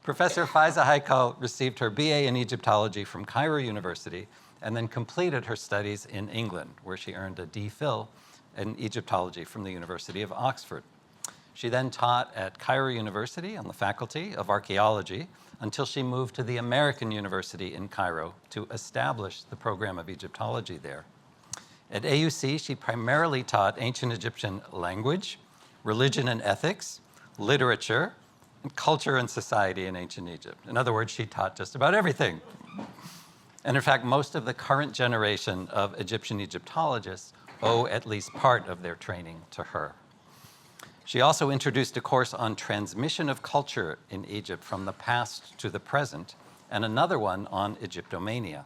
Professor Fayza Haikal received her BA in Egyptology from Cairo University and then completed her studies in England, where she earned a DPhil in Egyptology from the University of Oxford. She then taught at Cairo University on the faculty of archaeology until she moved to the American University in Cairo to establish the program of Egyptology there. At AUC, she primarily taught ancient Egyptian language, religion and ethics, literature, and culture and society in ancient Egypt. In other words, she taught just about everything. And in fact, most of the current generation of Egyptian Egyptologists owe at least part of their training to her. She also introduced a course on transmission of culture in Egypt from the past to the present, and another one on Egyptomania.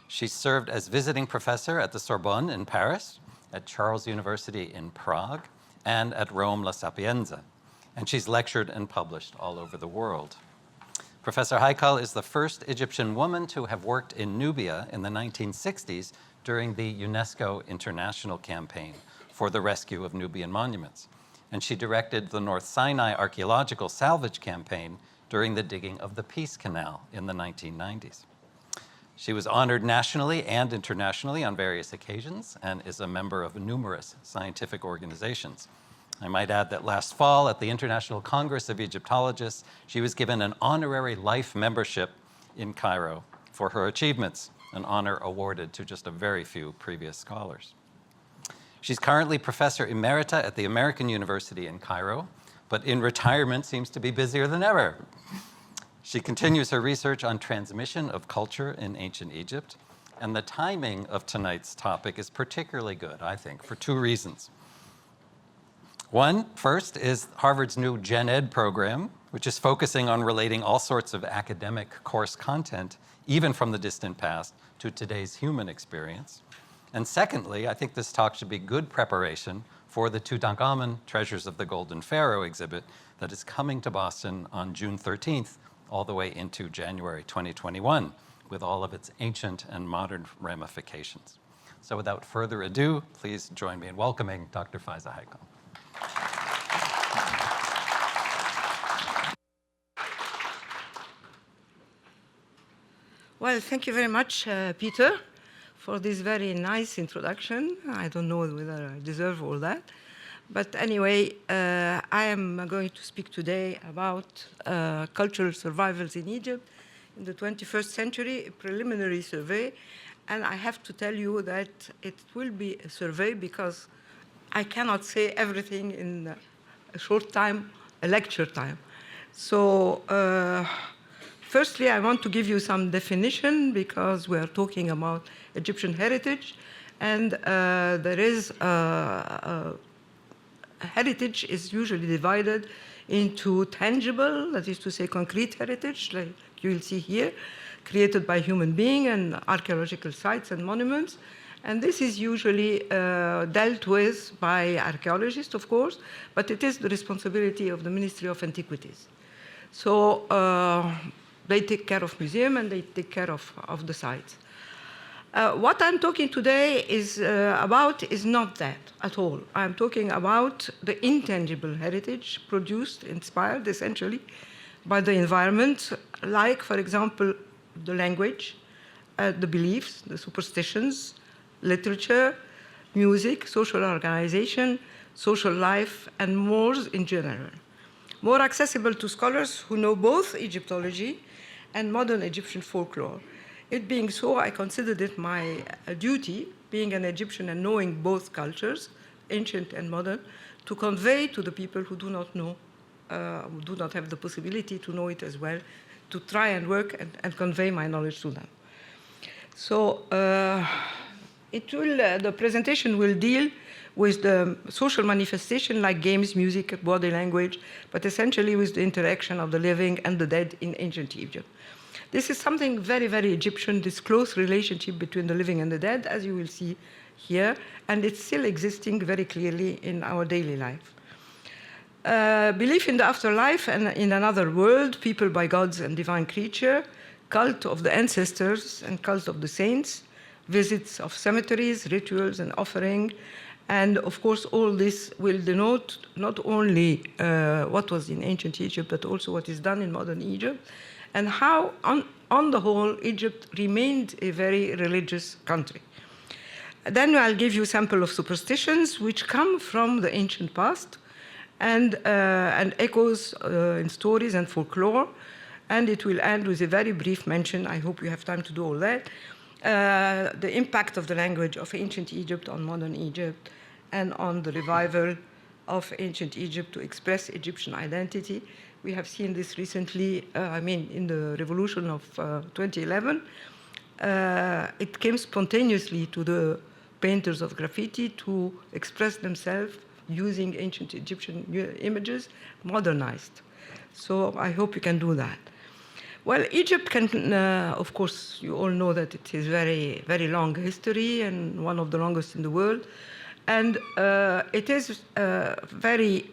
She served as visiting professor at the Sorbonne in Paris, at Charles University in Prague, and at Rome La Sapienza. And she's lectured and published all over the world. Professor Haikal is the first Egyptian woman to have worked in Nubia in the 1960s during the UNESCO International Campaign for the rescue of Nubian monuments. And she directed the North Sinai Archaeological Salvage Campaign during the digging of the Peace Canal in the 1990s. She was honored nationally and internationally on various occasions and is a member of numerous scientific organizations. I might add that last fall at the International Congress of Egyptologists, she was given an honorary life membership in Cairo for her achievements, an honor awarded to just a very few previous scholars. She's currently Professor Emerita at the American University in Cairo, but in retirement seems to be busier than ever. She continues her research on transmission of culture in ancient Egypt, and the timing of tonight's topic is particularly good, I think, for two reasons. One, first, is Harvard's new Gen Ed program, which is focusing on relating all sorts of academic course content, even from the distant past, to today's human experience. And secondly, I think this talk should be good preparation for the Tutankhamun Treasures of the Golden Pharaoh exhibit that is coming to Boston on June 13th, all the way into January 2021, with all of its ancient and modern ramifications. So without further ado, please join me in welcoming Dr. Fayza Haikal. Well, thank you very much, Peter, for this very nice introduction. I don't know whether I deserve all that. But anyway, I am going to speak today about cultural survivals in Egypt in the 21st century, a preliminary survey. And I have to tell you that it will be a survey because I cannot say everything in a short time, a lecture time. So firstly, I want to give you some definition because we are talking about Egyptian heritage. And there is heritage is usually divided into tangible, that is to say concrete heritage, like you will see here, created by human being and archaeological sites and monuments. And this is usually dealt with by archaeologists, of course, but it is the responsibility of the Ministry of Antiquities. So they take care of museum and they take care of the sites. What I'm talking today is about is not that at all. I'm talking about the intangible heritage produced, inspired essentially by the environment, like, for example, the language, the beliefs, the superstitions, literature, music, social organization, social life, and more in general. More accessible to scholars who know both Egyptology and modern Egyptian folklore. It being so, I considered it my duty, being an Egyptian and knowing both cultures, ancient and modern, to convey to the people who do not know, who do not have the possibility to know it as well, to try and work and convey my knowledge to them. So the presentation will deal with the social manifestation like games, music, body language, but essentially with the interaction of the living and the dead in ancient Egypt. This is something very, very Egyptian, this close relationship between the living and the dead, as you will see here, and it's still existing very clearly in our daily life. Belief in the afterlife and in another world, people by gods and divine creature, cult of the ancestors and cult of the saints, visits of cemeteries, rituals, and offering. And of course, all this will denote not only what was in ancient Egypt, but also what is done in modern Egypt, and how, on the whole, Egypt remained a very religious country. Then I'll give you a sample of superstitions which come from the ancient past and echoes in stories and folklore. And it will end with a very brief mention, I hope you have time to do all that, the impact of the language of ancient Egypt on modern Egypt and on the revival of ancient Egypt to express Egyptian identity. We have seen this recently, in the revolution of 2011. It came spontaneously to the painters of graffiti to express themselves using ancient Egyptian images, modernized. So I hope you can do that. Well, Egypt can, of course, you all know that it is very, very long history and one of the longest in the world. And it is very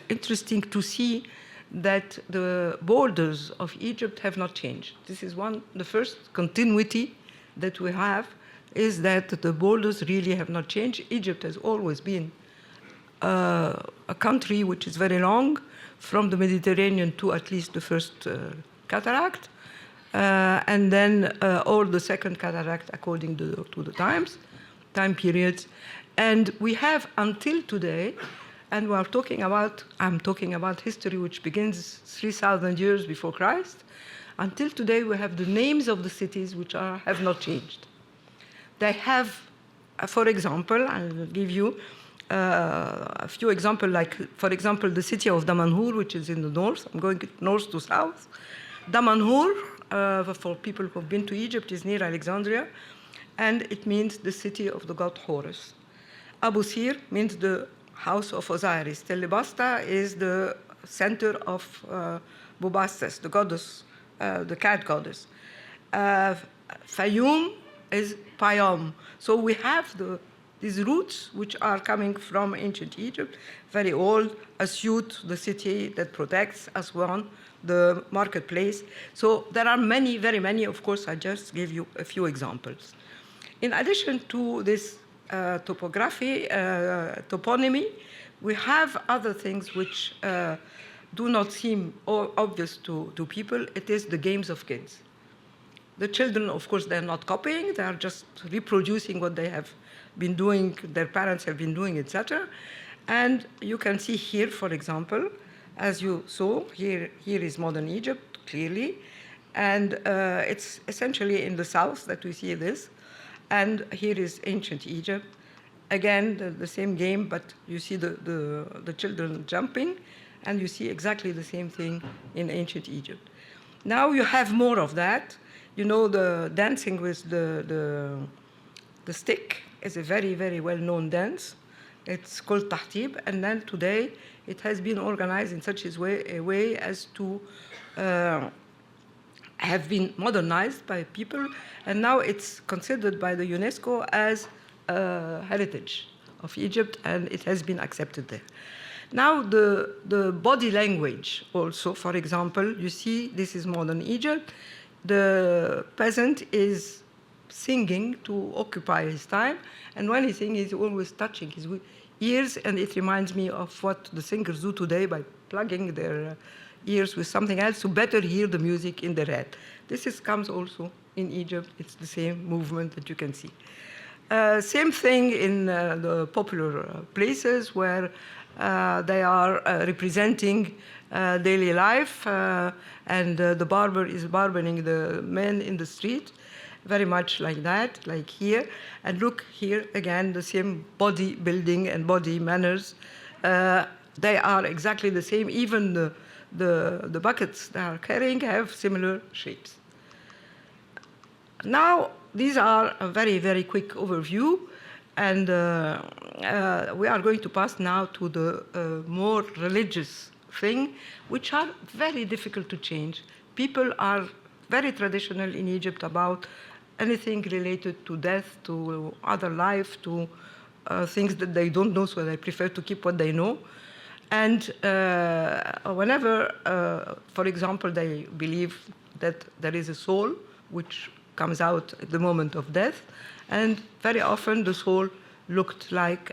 interesting to see that the borders of Egypt have not changed. This is the first continuity that we have, is that the borders really have not changed. Egypt has always been a country which is very long, from the Mediterranean to at least the first cataract, and then or the second cataract according to the time periods. And we have until today, and I'm talking about history which begins 3,000 years before Christ. Until today, we have the names of the cities which have not changed. They have, for example, I'll give you a few examples, like, for example, the city of Damanhur, which is in the north. I'm going north to south. Damanhur, for people who have been to Egypt, is near Alexandria, and it means the city of the god Horus. Abu Sir means the house of Osiris. Telebasta is the center of Bubastis, the goddess, the cat goddess. Fayum is Payam. So we have these roots which are coming from ancient Egypt, very old. Asyut, the city that protects Aswan, the marketplace. So there are many, very many. Of course, I just gave you a few examples. In addition to this topography, toponymy, we have other things which do not seem obvious to people. It is the games of kids. The children, of course, they're not copying. They are just reproducing what they have been doing, their parents have been doing, etc. And you can see here, for example, as you saw, here is modern Egypt, clearly. And it's essentially in the south that we see this. And here is ancient Egypt. Again, the same game, but you see the children jumping, and you see exactly the same thing in ancient Egypt. Now you have more of that. You know, the dancing with the stick is a very, very well-known dance. It's called tahtib, and then today it has been organized in such a way as to have been modernized by people, and now it's considered by the UNESCO as a heritage of Egypt, and it has been accepted there. Now the body language also, for example, you see this is modern Egypt. The peasant is singing to occupy his time, and when he sings, he's always touching his ears, and it reminds me of what the singers do today by plugging their ears with something else to better hear the music in their head. This comes also in Egypt. It's the same movement that you can see. Same thing in the popular places where they are representing daily life, and the barber is barbering the men in the street, very much like that, like here. And look here again, the same body building and body manners. They are exactly the same. Even the buckets they are carrying have similar shapes. Now, these are a very, very quick overview, and we are going to pass now to the more religious thing, which are very difficult to change. People are very traditional in Egypt about anything related to death, to other life, to things that they don't know, so they prefer to keep what they know. And whenever, for example, they believe that there is a soul which comes out at the moment of death, And very often the soul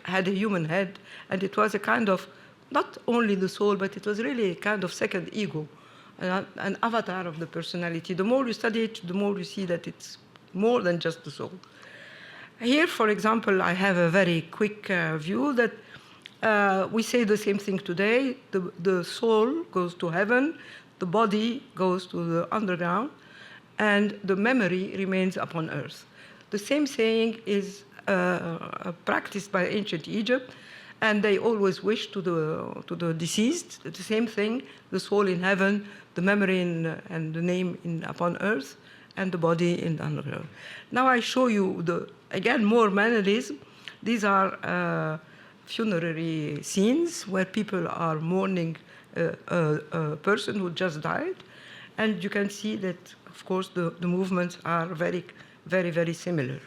had a human head, and it was a kind of, not only the soul, but it was really a kind of second ego, an avatar of the personality. The more you study it, the more you see that it's more than just the soul. Here, for example, I have a very quick view that we say the same thing today. The soul goes to heaven, the body goes to the underground, and the memory remains upon earth. The same saying is practiced by ancient Egypt, and they always wish to the deceased the same thing: the soul in heaven, the memory and the name upon earth, and the body in the underground. Now I show you again more mannerism. These are funerary scenes where people are mourning a person who just died, and you can see that, of course, the movements are very, very, very similar.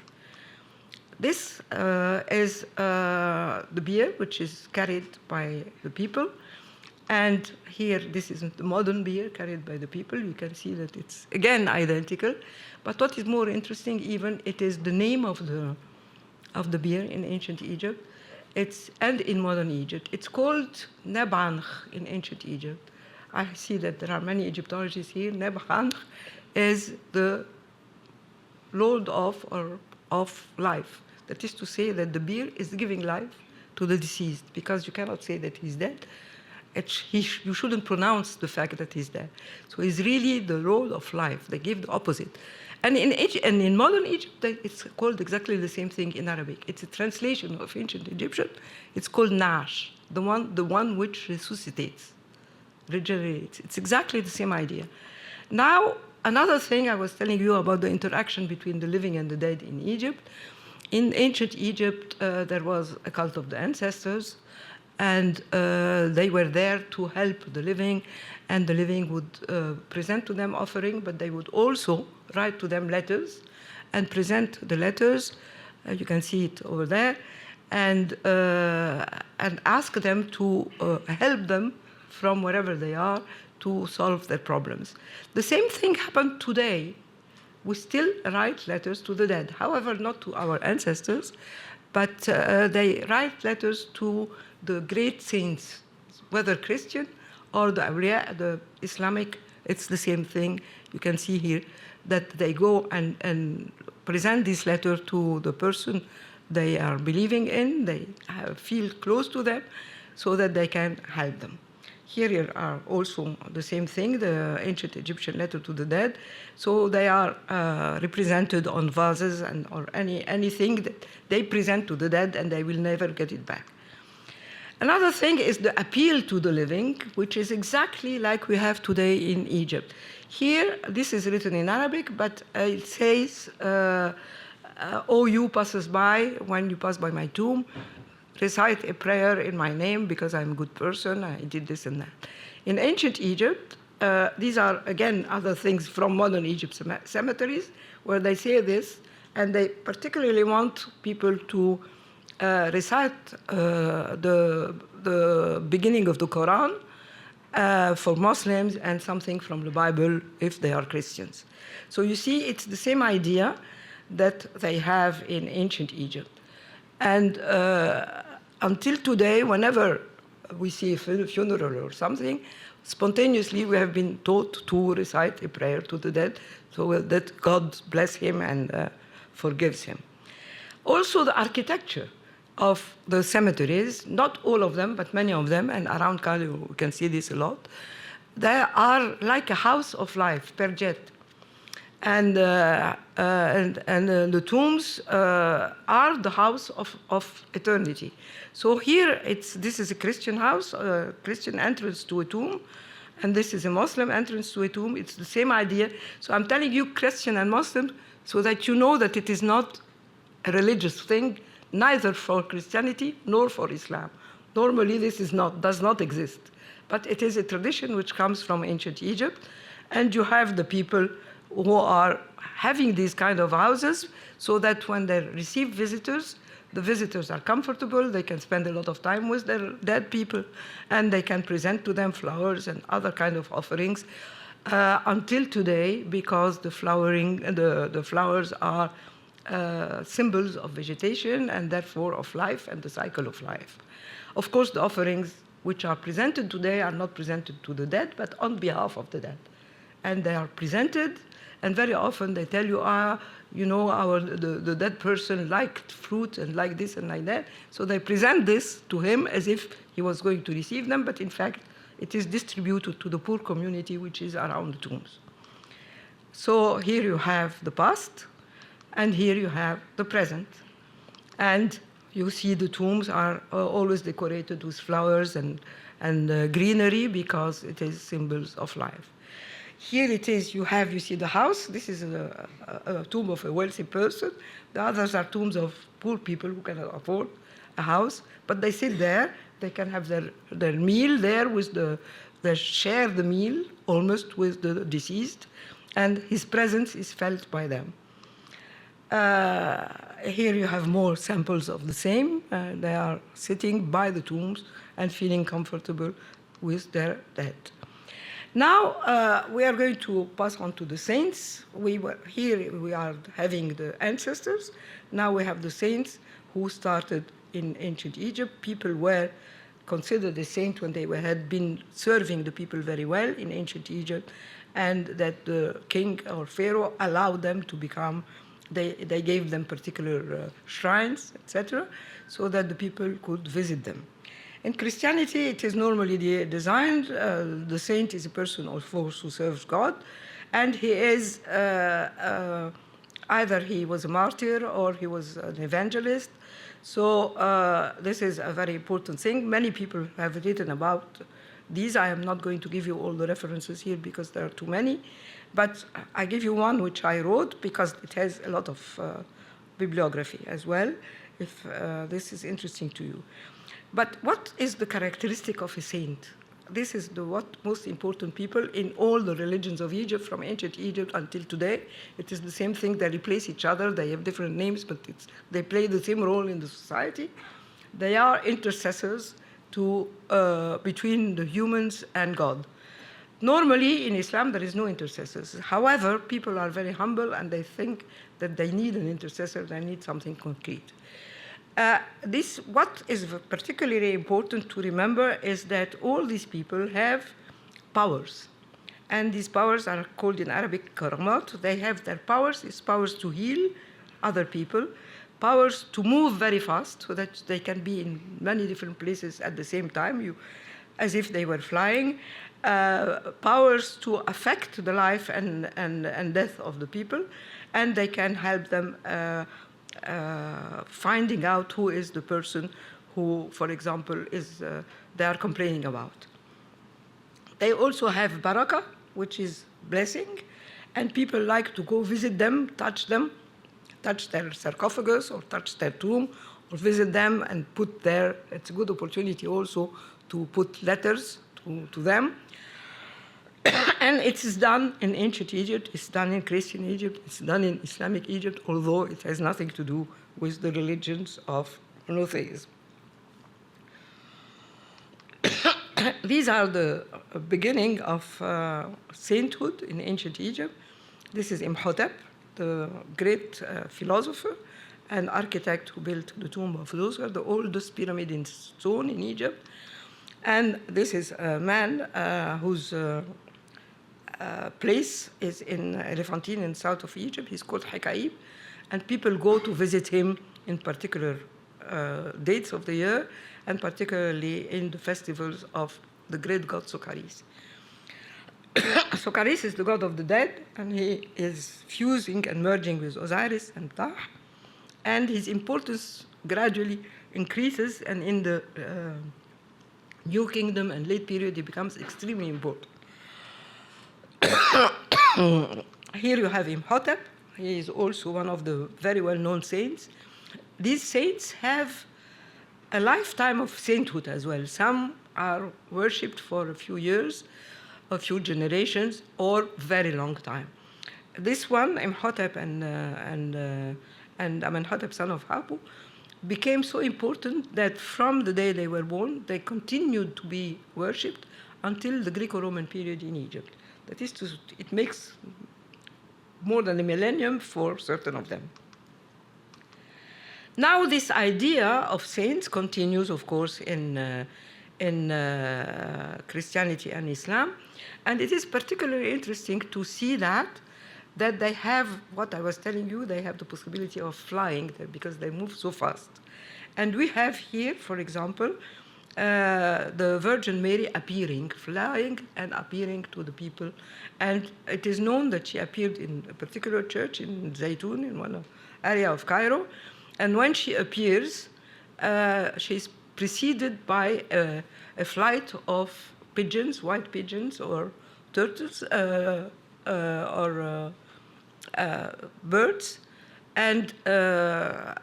This is the bier, which is carried by the people. And here, this is the modern bier carried by the people. You can see that it's, again, identical. But what is more interesting even, it is the name of the bier in ancient Egypt. And in modern Egypt. It's called Nebanch in ancient Egypt. I see that there are many Egyptologists here. Nebanch is the lord of life. That is to say that the bier is giving life to the deceased, because you cannot say that he's dead. You shouldn't pronounce the fact that he's dead. So he's really the lord of life. They give the opposite. And in modern Egypt, it's called exactly the same thing in Arabic. It's a translation of ancient Egyptian. It's called Nash, the one which resuscitates, regenerates. It's exactly the same idea. Now, another thing I was telling you about the interaction between the living and the dead in Egypt. In ancient Egypt, there was a cult of the ancestors, and they were there to help the living, and the living would present to them offering, but they would also write to them letters and present the letters. You can see it over there, and ask them to help them from wherever they are to solve their problems. The same thing happened today. We still write letters to the dead, however, not to our ancestors, but they write letters to the great saints, whether Christian or the awliya, the Islamic. It's the same thing. You can see here that they go and present this letter to the person they are believing in. They feel close to them so that they can help them. Here are also the same thing, the ancient Egyptian letter to the dead. So they are represented on vases or anything that they present to the dead, and they will never get it back. Another thing is the appeal to the living, which is exactly like we have today in Egypt. Here, this is written in Arabic, but it says, "O you passers-by, when you pass by my tomb, recite a prayer in my name because I'm a good person, I did this and that." In ancient Egypt, these are, again, other things from modern Egypt cemeteries, where they say this, and they particularly want people to recite the beginning of the Quran for Muslims and something from the Bible if they are Christians. So you see, it's the same idea that they have in ancient Egypt. And until today, whenever we see a funeral or something, spontaneously we have been taught to recite a prayer to the dead so that God bless him and forgives him. Also, the architecture of the cemeteries, not all of them, but many of them, and around Cairo we can see this a lot, they are like a house of life, perjet. And the tombs are the house of eternity. So here, this is a Christian house, a Christian entrance to a tomb, and this is a Muslim entrance to a tomb. It's the same idea. So I'm telling you Christian and Muslim so that you know that it is not a religious thing, neither for Christianity nor for Islam. Normally, this does not exist. But it is a tradition which comes from ancient Egypt, and you have the people who are having these kind of houses so that when they receive visitors, the visitors are comfortable, they can spend a lot of time with their dead people, and they can present to them flowers and other kind of offerings until today, because the flowers are symbols of vegetation and therefore of life and the cycle of life. Of course, the offerings which are presented today are not presented to the dead, but on behalf of the dead. And they are presented, and very often they tell you, the dead person liked fruit and like this and like that. So they present this to him as if he was going to receive them, but in fact, it is distributed to the poor community which is around the tombs. So here you have the past, and here you have the present. And you see the tombs are always decorated with flowers and greenery because it is symbols of life. Here it is, you see the house. This is a tomb of a wealthy person. The others are tombs of poor people who cannot afford a house, but they sit there. They can have their meal there they share the meal almost with the deceased, and his presence is felt by them. Here you have more samples of the same. They are sitting by the tombs and feeling comfortable with their dead. Now we are going to pass on to the saints. We are having the ancestors. Now we have the saints who started in ancient Egypt. People were considered a saint when they had been serving the people very well in ancient Egypt, and that the king or pharaoh allowed them to become, they gave them particular shrines, etc., so that the people could visit them. In Christianity, it is normally designed, the saint is a person, of course, who serves God, and he is either he was a martyr or he was an evangelist. So this is a very important thing. Many people have written about these. I am not going to give you all the references here because there are too many, but I give you one which I wrote because it has a lot of bibliography as well, if this is interesting to you. But what is the characteristic of a saint? This is what most important people in all the religions of Egypt, from ancient Egypt until today. It is the same thing. They replace each other. They have different names, but they play the same role in the society. They are intercessors between the humans and God. Normally, in Islam, there is no intercessors. However, people are very humble, and they think that they need an intercessor. They need something concrete. What is particularly important to remember is that all these people have powers. And these powers are called in Arabic karamat. They have their powers. It's powers to heal other people, powers to move very fast so that they can be in many different places at the same time, as if they were flying, powers to affect the life and death of the people, and they can help them finding out who is the person who, for example, they are complaining about. They also have barakah, which is blessing, and people like to go visit them, touch their sarcophagus or touch their tomb, or visit them and put there. It's a good opportunity also to put letters to them. And it is done in ancient Egypt, it's done in Christian Egypt, it's done in Islamic Egypt, although it has nothing to do with the religions of monotheism. These are the beginning of sainthood in ancient Egypt. This is Imhotep, the great philosopher and architect who built the tomb of Djoser, the oldest pyramid in stone in Egypt. And this is a man whose place is in Elephantine in south of Egypt. He's called Hikaib, and people go to visit him in particular dates of the year, and particularly in the festivals of the great god Sokaris. Sokaris is the god of the dead, and he is fusing and merging with Osiris and Ptah, and his importance gradually increases, and in the New Kingdom and late period, he becomes extremely important. Here you have Imhotep. He is also one of the very well-known saints. These saints have a lifetime of sainthood as well. Some are worshipped for a few years, a few generations, or very long time. This one, Imhotep and Amenhotep, son of Hapu, became so important that from the day they were born, they continued to be worshipped until the Greco-Roman period in Egypt. That is, it makes more than a millennium for certain of them. Now, this idea of saints continues, of course, in Christianity and Islam, and it is particularly interesting to see that they have what I was telling you. They have the possibility of flying because they move so fast, and we have here, for example, the Virgin Mary appearing, flying and appearing to the people, and it is known that she appeared in a particular church in Zaytun, in one area of Cairo. And when she appears, she's preceded by a flight of pigeons, white pigeons or turtles or birds. And the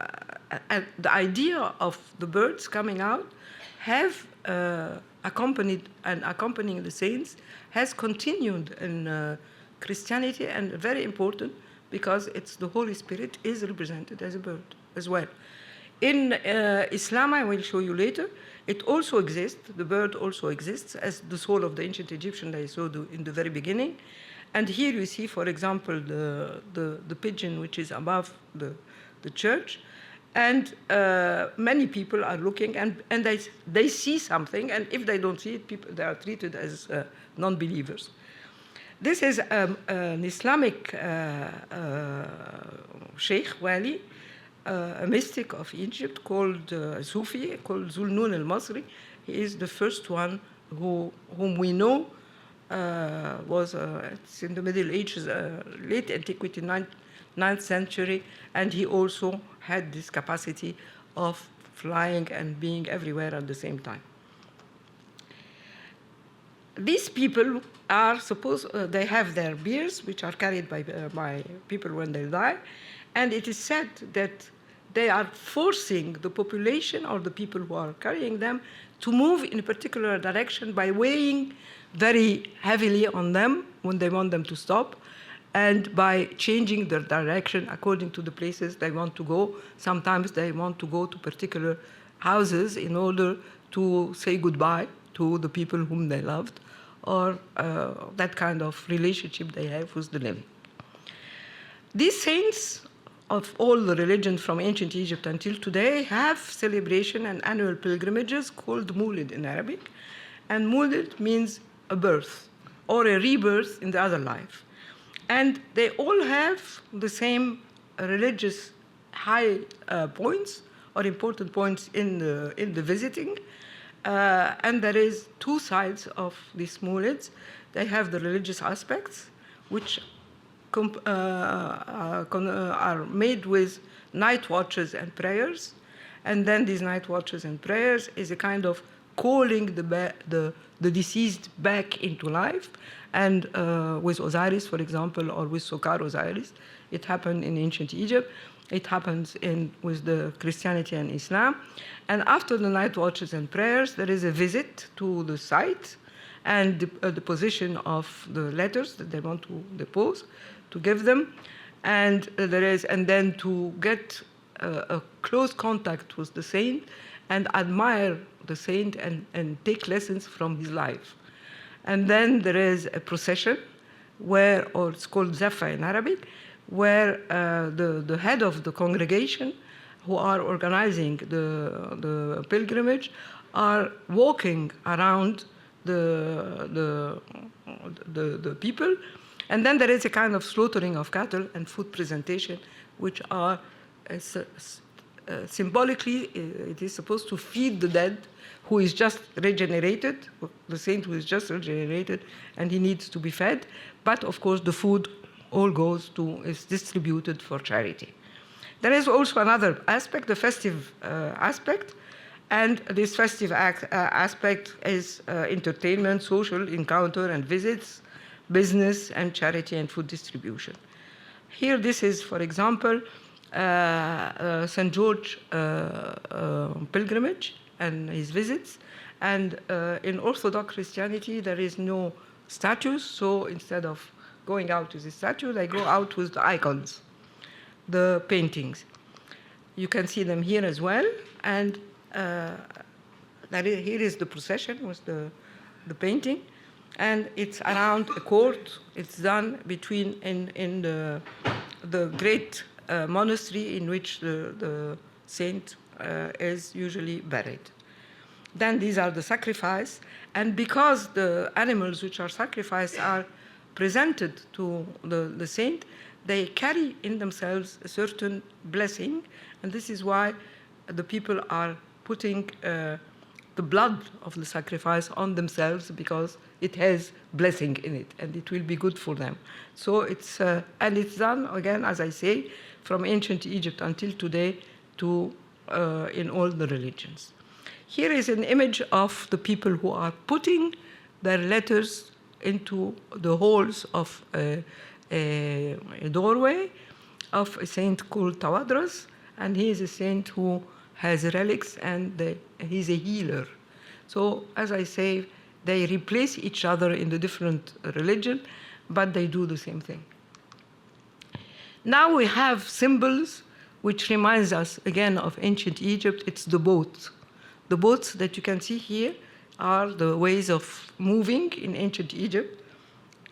idea of the birds coming out have accompanying the saints has continued in Christianity, and very important because it's the Holy Spirit is represented as a bird as well. In Islam, I will show you later, it also exists, the bird also exists as the soul of the ancient Egyptian that I saw in the very beginning. And here you see, for example, the pigeon which is above the church. And many people are looking and they see something, and if they don't see it, they are treated as non-believers. This is an Islamic sheikh, wali, a mystic of Egypt called Sufi, called Zulnun al-Masri. He is the first one whom we know was it's in the Middle Ages, late antiquity, 9th century, and he also had this capacity of flying and being everywhere at the same time. These people are supposed, they have their biers, which are carried by people when they die, and it is said that they are forcing the population or the people who are carrying them to move in a particular direction by weighing very heavily on them when they want them to stop, and by changing their direction according to the places they want to go. Sometimes they want to go to particular houses in order to say goodbye to the people whom they loved, or that kind of relationship they have with the living. These saints of all the religions from ancient Egypt until today have celebration and annual pilgrimages called Moulid in Arabic. And Moulid means a birth or a rebirth in the other life. And they all have the same religious high points or important points in the visiting. And there is two sides of these Moulids. They have the religious aspects, which are made with night watches and prayers. And then these night watches and prayers is a kind of calling the deceased back into life. And with Osiris, for example, or with Sokar Osiris, it happened in ancient Egypt. It happens with the Christianity and Islam. And after the night watches and prayers, there is a visit to the site and the position of the letters that they want to depose, to give them. And then to get a close contact with the saint and admire the saint and take lessons from his life. And then there is a procession or it's called Zaffa in Arabic, where the head of the congregation who are organizing the pilgrimage are walking around the people. And then there is a kind of slaughtering of cattle and food presentation, which are symbolically, it is supposed to feed the dead who is just regenerated, the saint who is just regenerated, and he needs to be fed. But of course, the food all is distributed for charity. There is also another aspect, the festive aspect, and this festive aspect is entertainment, social encounter and visits, business and charity and food distribution. Here, this is, for example, St. George pilgrimage and his visits. And in Orthodox Christianity, there is no statues, so instead of going out with the statue, they go out with the icons, the paintings. You can see them here as well. And here is the procession with the painting. And it's around a court. It's done in the great monastery in which the saint is usually buried. Then these are the sacrifice, and because the animals which are sacrificed are presented to the saint, they carry in themselves a certain blessing, and this is why the people are putting the blood of the sacrifice on themselves, because it has blessing in it and it will be good for them. So it's and it's done again, as I say, from ancient Egypt until today to in all the religions. Here is an image of the people who are putting their letters into the holes of a doorway of a saint called Tawadros, and he is a saint who has relics, and he's a healer. So, as I say, they replace each other in the different religion, but they do the same thing. Now we have symbols which reminds us again of ancient Egypt. It's the boat. The boats that you can see here are the ways of moving in ancient Egypt,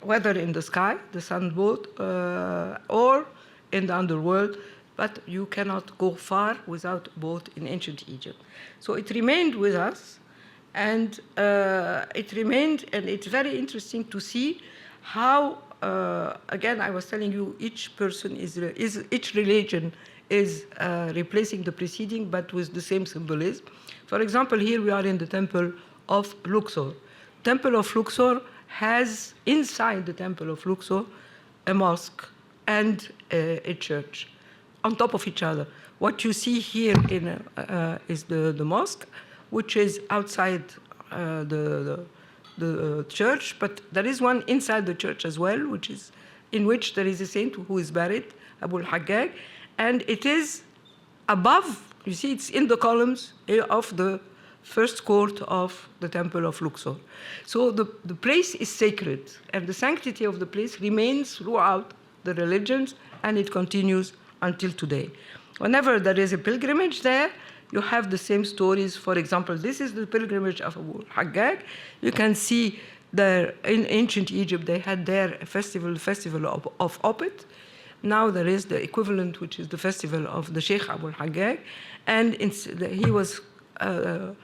whether in the sky, the sun boat, or in the underworld, but you cannot go far without a boat in ancient Egypt. So it remained with us, and it remained, and it's very interesting to see how, again, I was telling you, each person each religion is replacing the preceding, but with the same symbolism. For example, here we are in the temple of Luxor. Temple of Luxor has, inside the temple of Luxor, a mosque and a church on top of each other. What you see here is the mosque, which is outside the church, but there is one inside the church as well, which is in which there is a saint who is buried, Abu al-Haggag, and it is above. You see, it's in the columns of the first court of the temple of Luxor. So the place is sacred, and the sanctity of the place remains throughout the religions, and it continues until today. Whenever there is a pilgrimage there, you have the same stories. For example, this is the pilgrimage of Abu al-Haggag. You can see there in ancient Egypt, they had there a festival of Opet. Now there is the equivalent, which is the festival of the Sheikh Abu al-Haggag. And he was, during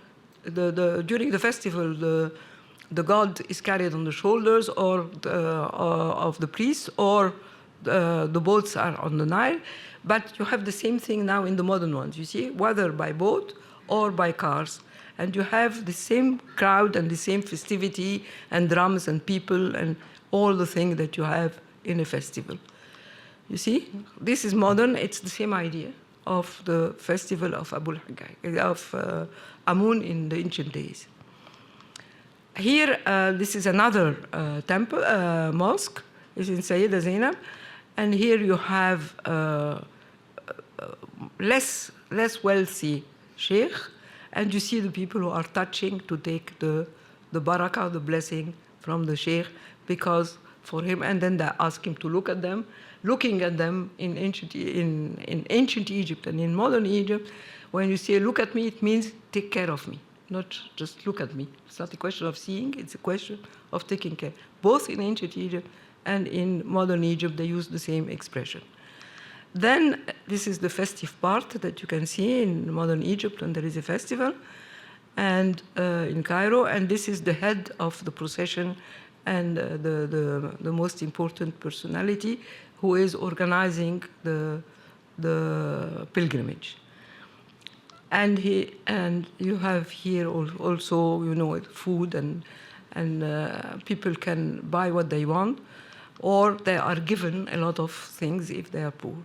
the festival, the god is carried on the shoulders or of the priest, or the boats are on the Nile. But you have the same thing now in the modern ones, you see, whether by boat or by cars. And you have the same crowd and the same festivity and drums and people and all the things that you have in a festival. You see, this is modern. It's the same idea of the festival of Abu al-Haggag, of Amun in the ancient days. Here, this is another temple, mosque. It's in Sayyida Zainab. And here you have less wealthy sheikh, and you see the people who are touching to take the barakah, the blessing from the sheikh, because for him, and then they ask him to look at them. Looking at them in ancient Egypt and in modern Egypt, when you say look at me, it means take care of me, not just look at me. It's not a question of seeing, it's a question of taking care. Both in ancient Egypt and in modern Egypt, they use the same expression. Then this is the festive part that you can see in modern Egypt when there is a festival, and in Cairo, and this is the head of the procession and the most important personality who is organizing the pilgrimage. And you have here also, you know, food, and people can buy what they want, or they are given a lot of things if they are poor.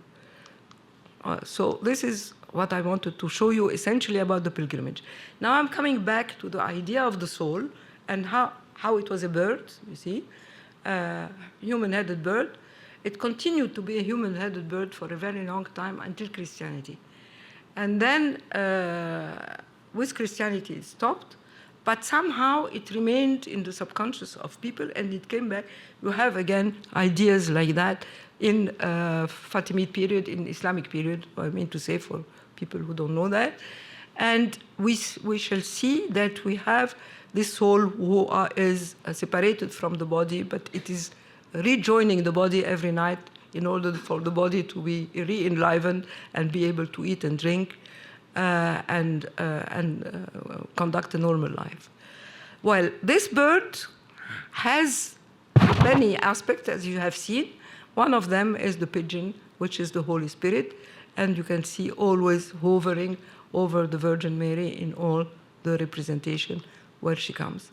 So this is what I wanted to show you essentially about the pilgrimage. Now I'm coming back to the idea of the soul and how it was a bird, you see, human-headed bird. It continued to be a human-headed bird for a very long time until Christianity. And then with Christianity it stopped, but somehow it remained in the subconscious of people and it came back. You have again ideas like that in Fatimid period, in Islamic period, I mean to say for people who don't know that. And we shall see that we have this soul who is separated from the body, but it is rejoining the body every night in order for the body to be re-enlivened and be able to eat and drink. and conduct a normal life. Well, this bird has many aspects, as you have seen. One of them is the pigeon, which is the Holy Spirit, and you can see always hovering over the Virgin Mary in all the representation where she comes.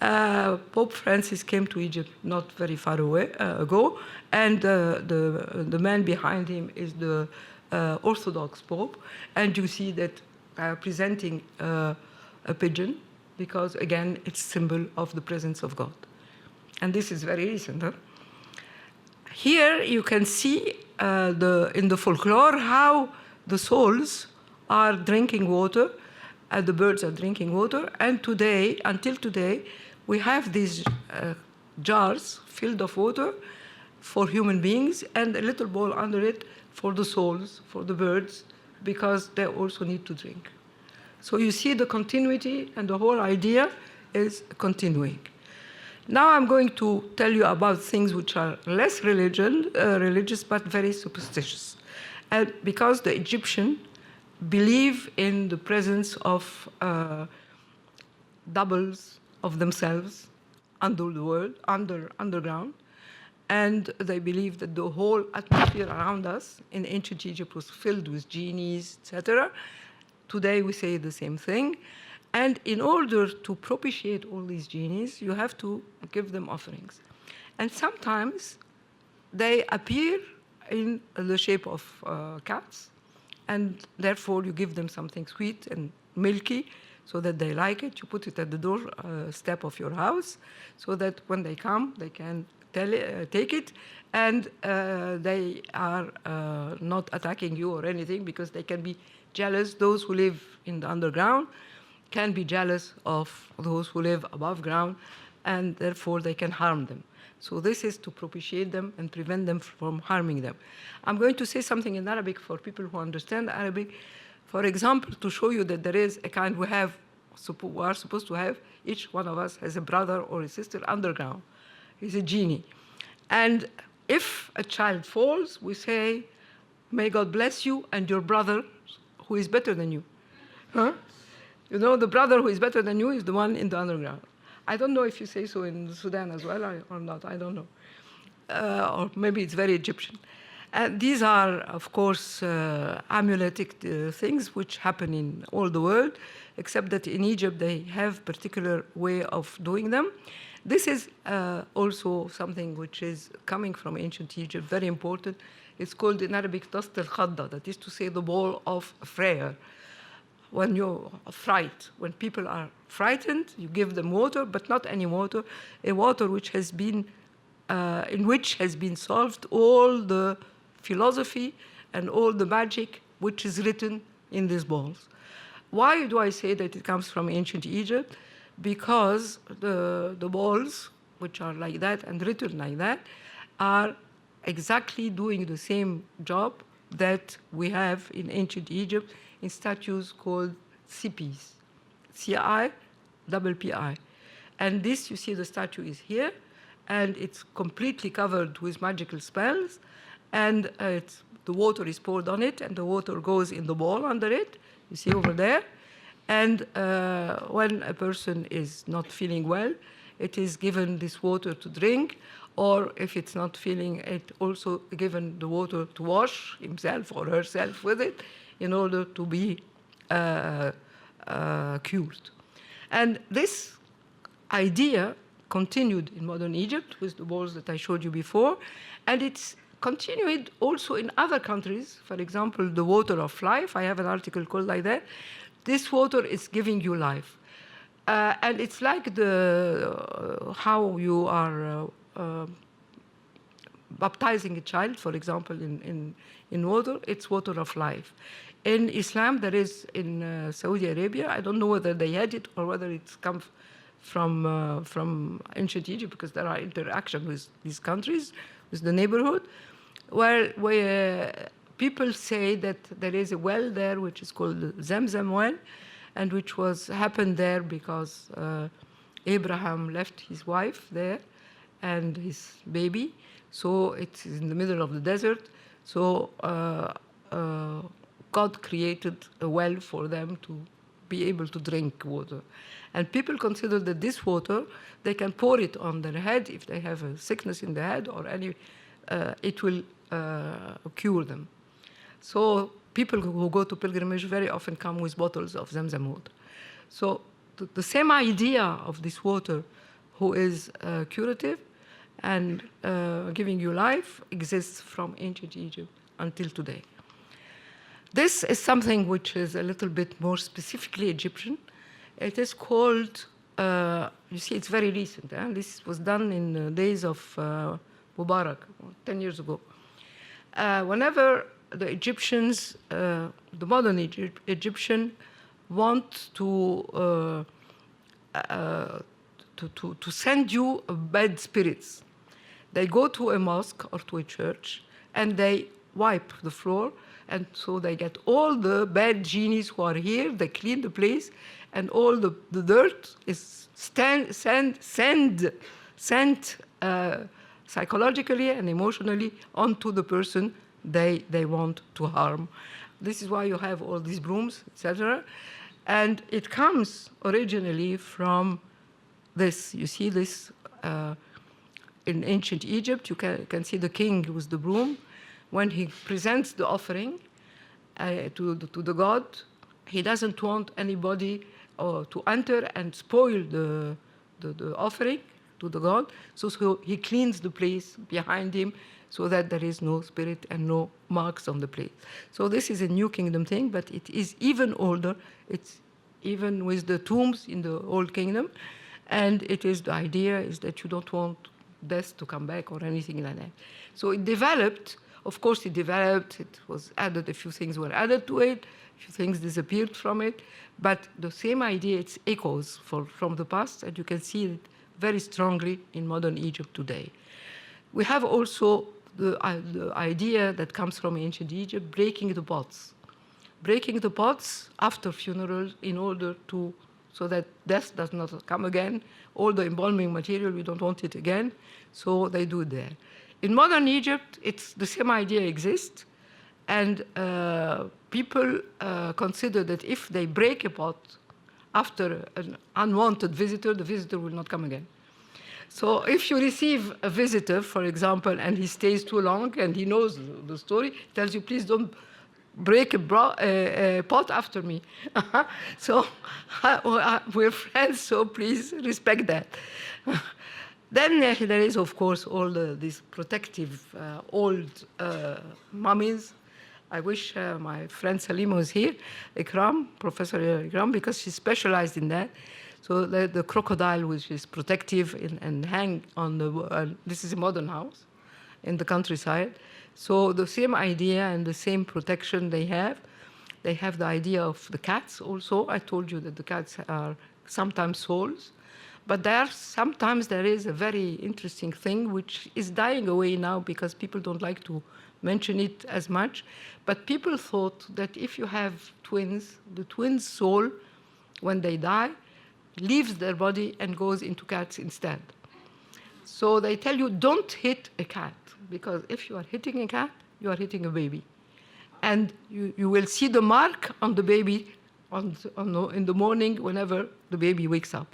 Pope Francis came to Egypt not very far away ago, and the man behind him is the Orthodox Pope, and you see that presenting a pigeon, because again it's symbol of the presence of God. And this is very recent. Huh? Here you can see in the folklore how the souls are drinking water, the birds are drinking water, and today, until today, we have these jars filled of water for human beings and a little bowl under it for the souls, for the birds, because they also need to drink. So you see the continuity, and the whole idea is continuing. Now I'm going to tell you about things which are less religious, but very superstitious. And because the Egyptian believe in the presence of doubles of themselves under the world, underground, and they believe that the whole atmosphere around us in ancient Egypt was filled with genies, etc. Today we say the same thing. And in order to propitiate all these genies, you have to give them offerings. And sometimes they appear in the shape of cats, and therefore you give them something sweet and milky so that they like it. You put it at the door step of your house so that when they come, they can take it, and they are not attacking you or anything, because they can be jealous. Those who live in the underground can be jealous of those who live above ground, and therefore they can harm them. So this is to propitiate them and prevent them from harming them. I'm going to say something in Arabic for people who understand Arabic. For example, to show you that there is a kind we are supposed to have, each one of us has a brother or a sister underground. He's a genie. And if a child falls, we say, may God bless you and your brother who is better than you. Huh? You know, the brother who is better than you is the one in the underground. I don't know if you say so in Sudan as well or not, I don't know. Or maybe it's very Egyptian. And these are, of course, amuletic things which happen in all the world, except that in Egypt they have particular way of doing them. This is also something which is coming from ancient Egypt, very important. It's called in Arabic tast al-khadda, that is to say the ball of prayer. When you're frightened, when people are frightened, you give them water, but not any water, a water which has been, in which has been solved all the philosophy and all the magic which is written in these balls. Why do I say that it comes from ancient Egypt? Because the balls, which are like that and written like that, are exactly doing the same job that we have in ancient Egypt in statues called cipis, C-I-P-P-I. And this, you see, the statue is here, and it's completely covered with magical spells, and the water is poured on it, and the water goes in the ball under it, you see over there. And when a person is not feeling well, it is given this water to drink, or if it's not feeling it, also given the water to wash himself or herself with it in order to be cured. And this idea continued in modern Egypt with the balls that I showed you before, and it's continued also in other countries. For example, the water of life. I have an article called like that. This water is giving you life. And it's like how you are baptizing a child, for example, in water. It's water of life. In Islam, there is in Saudi Arabia, I don't know whether they had it or whether it's come from ancient Egypt, because there are interactions with these countries, with the neighborhood, where people say that there is a well there which is called the Zamzam well, and which happened there because Abraham left his wife there and his baby. So it's in the middle of the desert. So God created a well for them to be able to drink water. And people consider that this water, they can pour it on their head if they have a sickness in the head or any, it will cure them. So people who go to pilgrimage very often come with bottles of Zamzam water. So the same idea of this water, who is curative and giving you life, exists from ancient Egypt until today. This is something which is a little bit more specifically Egyptian. It is called, you see, it's very recent. This was done in the days of Mubarak, 10 years ago. Whenever the Egyptians, the modern Egyptian, want to send you bad spirits, they go to a mosque or to a church and they wipe the floor, and so they get all the bad genies who are here, they clean the place, and all the dirt is sent psychologically and emotionally onto the person they want to harm. This is why you have all these brooms, etc. And it comes originally from this. You see this in ancient Egypt. You can see the king with the broom. When he presents the offering to the god, he doesn't want anybody to enter and spoil the offering to the god. So he cleans the place behind him so that there is no spirit and no marks on the place. So this is a New Kingdom thing, but it is even older. It's even with the tombs in the Old Kingdom. And it is the idea is that you don't want death to come back or anything like that. So it developed. Of course, it developed, it was added, a few things were added to it, a few things disappeared from it, but the same idea, it's echoes from the past, and you can see it very strongly in modern Egypt today. We have also the idea that comes from ancient Egypt, breaking the pots. Breaking the pots after funerals in order to, so that death does not come again. All the embalming material, we don't want it again, so they do it there. In modern Egypt, it's the same idea exists, and people consider that if they break a pot after an unwanted visitor, the visitor will not come again. So if you receive a visitor, for example, and he stays too long and he knows the story, he tells you, please don't break a pot after me. So we're friends, so please respect that. Then there is, of course, all these protective old mummies. I wish my friend Salima was here, Ikram, Professor Ikram, because she specialized in that. So the crocodile, which is protective and hang on the, this is a modern house in the countryside. So the same idea and the same protection they have. They have the idea of the cats also. I told you that the cats are sometimes souls. But sometimes there is a very interesting thing which is dying away now because people don't like to mention it as much. But people thought that if you have twins, the twins' soul, when they die, leaves their body and goes into cats instead. So they tell you, don't hit a cat, because if you are hitting a cat, you are hitting a baby. And you will see the mark on the baby in the morning whenever the baby wakes up.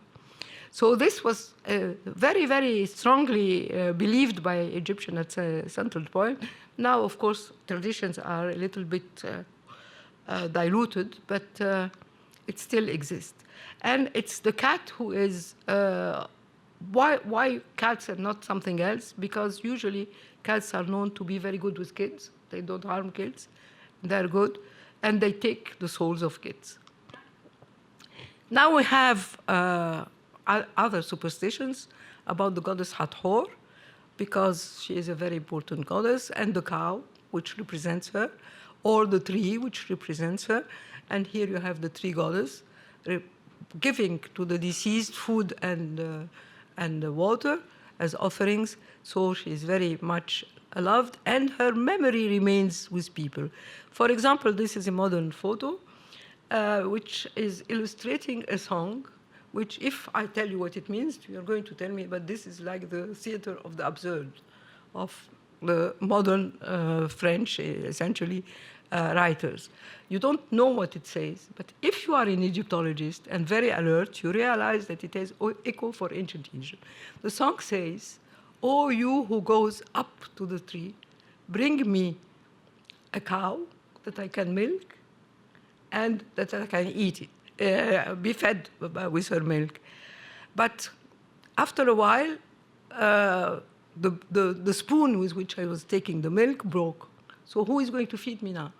So this was very, very strongly believed by Egyptians at a central point. Now, of course, traditions are a little bit diluted, but it still exists. And it's the cat who is, why cats and not something else? Because usually cats are known to be very good with kids. They don't harm kids. They're good. And they take the souls of kids. Now we have other superstitions about the goddess Hathor, because she is a very important goddess, and the cow, which represents her, or the tree, which represents her. And here you have the tree goddess giving to the deceased food and water as offerings. So she is very much loved, and her memory remains with people. For example, this is a modern photo, which is illustrating a song, which if I tell you what it means, you're going to tell me, but this is like the theater of the absurd of the modern French, essentially, writers. You don't know what it says, but if you are an Egyptologist and very alert, you realize that it has echo for ancient Egypt. The song says, "Oh, you who goes up to the tree, bring me a cow that I can milk and that I can eat it, be fed with her milk." But after a while, the spoon with which I was taking the milk broke. So who is going to feed me now?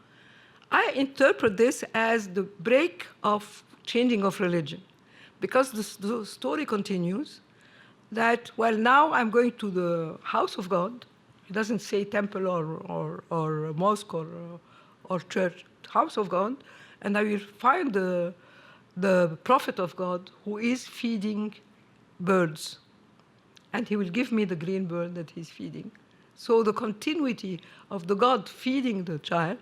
I interpret this as the break of changing of religion, because the story continues that, well, now I'm going to the house of God. It doesn't say temple or mosque or church, house of God, and I will find the prophet of God who is feeding birds, and he will give me the green bird that he's feeding. So the continuity of the God feeding the child,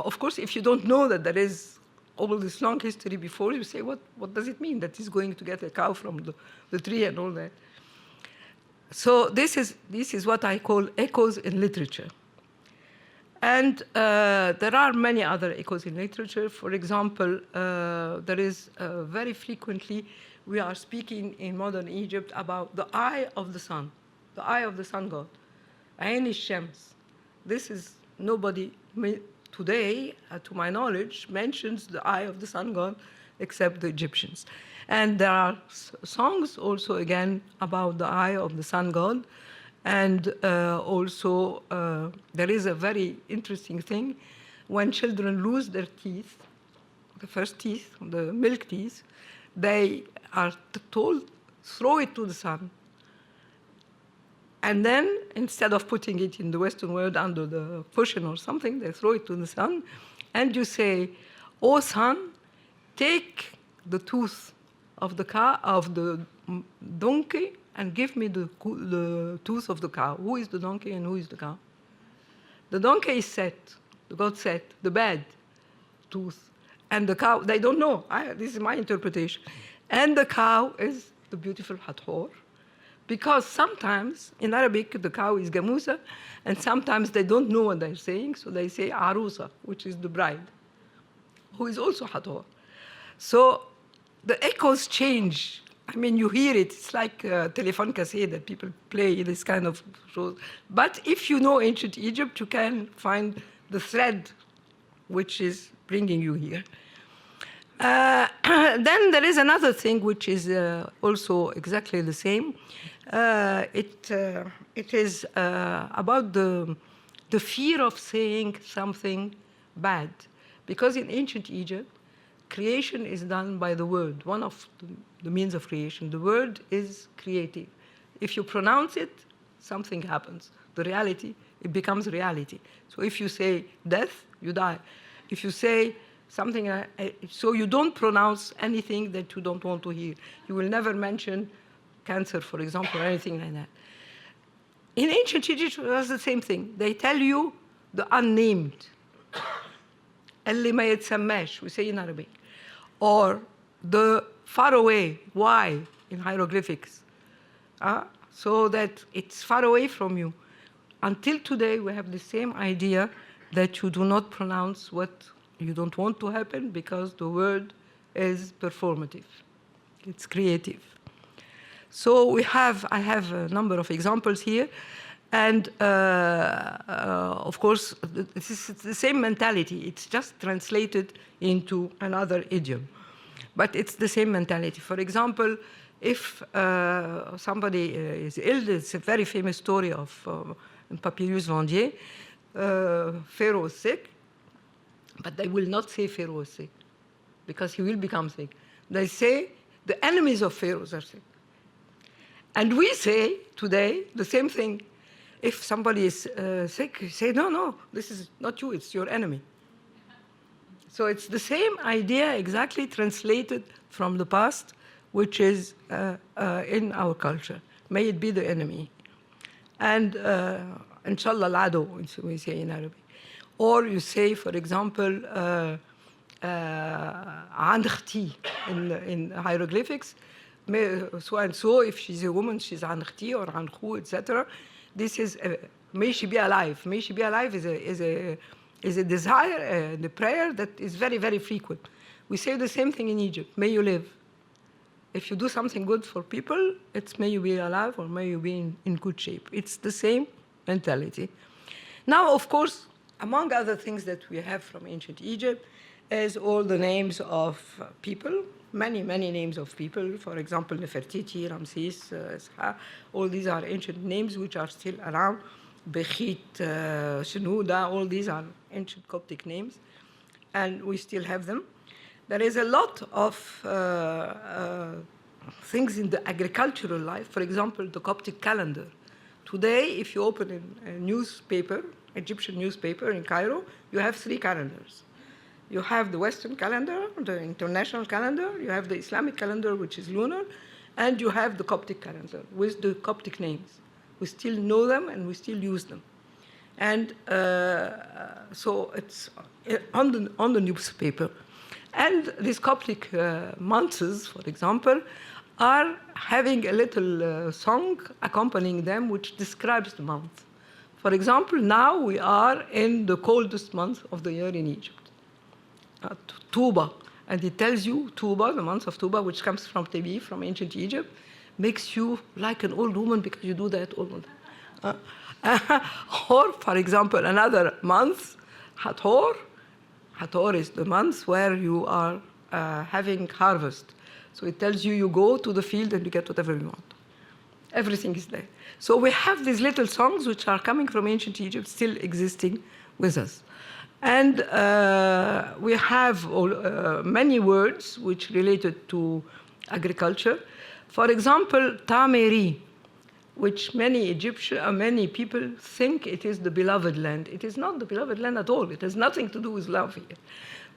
of course, if you don't know that there is all this long history before, you say, what does it mean that he's going to get a cow from the tree and all that? So this is what I call echoes in literature. And there are many other echoes in literature. For example, there is very frequently, we are speaking in modern Egypt about the eye of the sun god, Ain al-Shams. This is, nobody today, to my knowledge, mentions the eye of the sun god except the Egyptians. And there are songs also, again, about the eye of the sun god. And also, there is a very interesting thing. When children lose their teeth, the first teeth, the milk teeth, they are told, throw it to the sun. And then, instead of putting it in the Western world under the cushion or something, they throw it to the sun. And you say, "Oh, sun, take the tooth of the cow, of the donkey, and give me the tooth of the cow." Who is the donkey and who is the cow? The donkey is Set, the god Set, the bad tooth. And the cow, they don't know. This is my interpretation. And the cow is the beautiful Hathor. Because sometimes, in Arabic, the cow is Gamusa, and sometimes they don't know what they're saying, so they say Arusa, which is the bride, who is also Hathor. So the echoes change. I mean, you hear it. It's like telephone cassette that people play, this kind of shows. But if you know ancient Egypt, you can find the thread which is bringing you here. Then there is another thing which is also exactly the same. It is about the fear of saying something bad. Because in ancient Egypt, creation is done by the word, one of the means of creation. The word is creative. If you pronounce it, something happens. The reality, it becomes reality. So if you say death, you die. If you say something, so you don't pronounce anything that you don't want to hear. You will never mention cancer, for example, or anything like that. In ancient Egypt, it was the same thing. They tell you the unnamed. اللي ما يتسماش, we say in Arabic. Or the far away, why, in hieroglyphics. So that it's far away from you. Until today, we have the same idea that you do not pronounce what you don't want to happen because the word is performative. It's creative. So I have a number of examples here. And of course, this is the same mentality. It's just translated into another idiom. But it's the same mentality. For example, if somebody is ill, it's a very famous story of Papyrus Vendier. Pharaoh is sick, but they will not say Pharaoh is sick, because he will become sick. They say the enemies of Pharaoh are sick. And we say today the same thing. If somebody is sick, you say, no, this is not you, it's your enemy. So it's the same idea exactly translated from the past, which is in our culture. May it be the enemy. And inshallah al-adu, we say in Arabic. Or you say, for example, عن اختي in hieroglyphics. So and so, if she's a woman, she's عن اختي or عن خو, etc. This is, may she be alive. May she be alive is is a desire, the prayer that is very, very frequent. We say the same thing in Egypt, may you live. If you do something good for people, it's may you be alive or may you be in good shape. It's the same mentality. Now, of course, among other things that we have from ancient Egypt is all the names of people, many, many names of people. For example, Nefertiti, Ramses, all these are ancient names which are still around. Bechit, Shenouda, all these are ancient Coptic names, and we still have them. There is a lot of things in the agricultural life. For example, the Coptic calendar. Today, if you open a newspaper, Egyptian newspaper in Cairo, you have 3 calendars. You have the Western calendar, the international calendar, you have the Islamic calendar, which is lunar, and you have the Coptic calendar with the Coptic names. We still know them and we still use them. And so it's on the newspaper. And these Coptic months, for example, are having a little song accompanying them which describes the month. For example, now we are in the coldest month of the year in Egypt, Tuba. And it tells you, Tuba, the month of Tuba, which comes from Tebi, from ancient Egypt, makes you like an old woman because you do that all the time. Or, for example, another month, Hathor. Hathor is the month where you are having harvest. So it tells you you go to the field and you get whatever you want. Everything is there. So we have these little songs which are coming from ancient Egypt still existing with us. And we have many words which related to agriculture. For example, Tameri, which many people think it is the beloved land. It is not the beloved land at all. It has nothing to do with love here.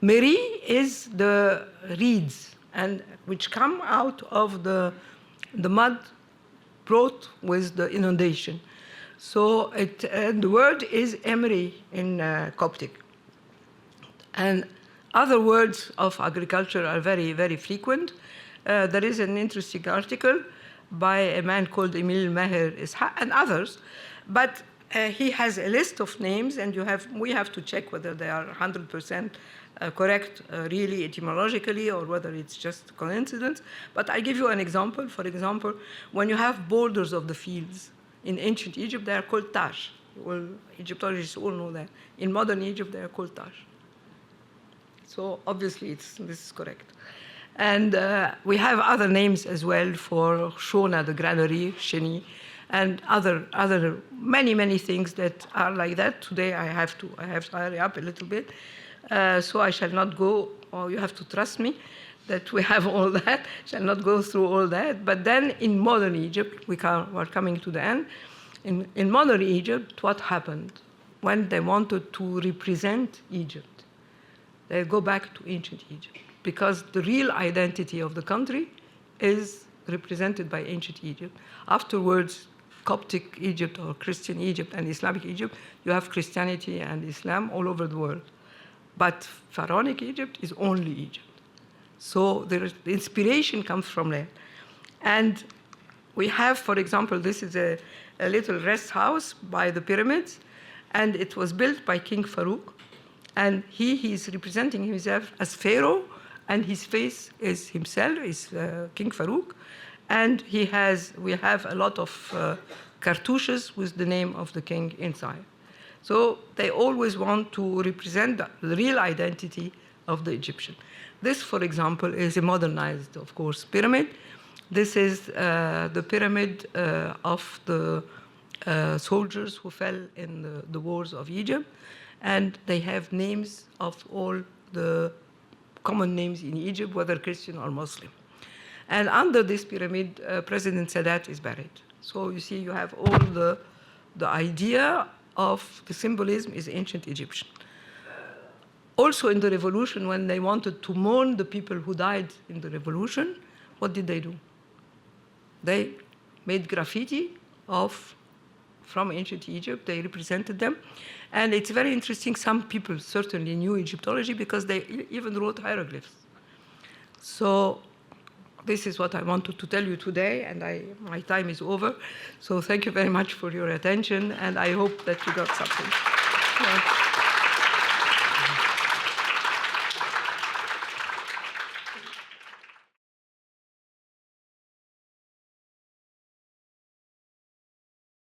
Meri is the reeds, and which come out of the mud brought with the inundation. So the word is Emri in Coptic. And other words of agriculture are very, very frequent. There is an interesting article by a man called Emil Meher Ishaq and others, but he has a list of names, and we have to check whether they are 100% correct really etymologically or whether it's just coincidence. But I give you an example. For example, when you have borders of the fields in ancient Egypt, they are called tash. Well, Egyptologists all know that. In modern Egypt, they are called tash. So obviously, this is correct. And we have other names as well for Shona, the granary, Sheni, and other many, many things that are like that. Today I have to hurry up a little bit. So I shall not go, or you have to trust me that we have all that, shall not go through all that. But then in modern Egypt, we're coming to the end. In modern Egypt, what happened? When they wanted to represent Egypt, they go back to ancient Egypt, because the real identity of the country is represented by ancient Egypt. Afterwards, Coptic Egypt or Christian Egypt and Islamic Egypt, you have Christianity and Islam all over the world. But Pharaonic Egypt is only Egypt. So the inspiration comes from there. And we have, for example, this is a little rest house by the pyramids, and it was built by King Farouk. And he is representing himself as Pharaoh, and his face is himself, is King Farouk. And we have a lot of cartouches with the name of the king inside. So they always want to represent the real identity of the Egyptian. This, for example, is a modernized, of course, pyramid. This is the pyramid of the soldiers who fell in the wars of Egypt. And they have names of all the common names in Egypt, whether Christian or Muslim. And under this pyramid, President Sadat is buried. So you see, you have all the idea of the symbolism is ancient Egyptian. Also in the revolution, when they wanted to mourn the people who died in the revolution, what did they do? They made graffiti from ancient Egypt. They represented them. And it's very interesting. Some people certainly knew Egyptology because they even wrote hieroglyphs. So this is what I wanted to tell you today, and my time is over. So thank you very much for your attention, and I hope that you got something. Yeah.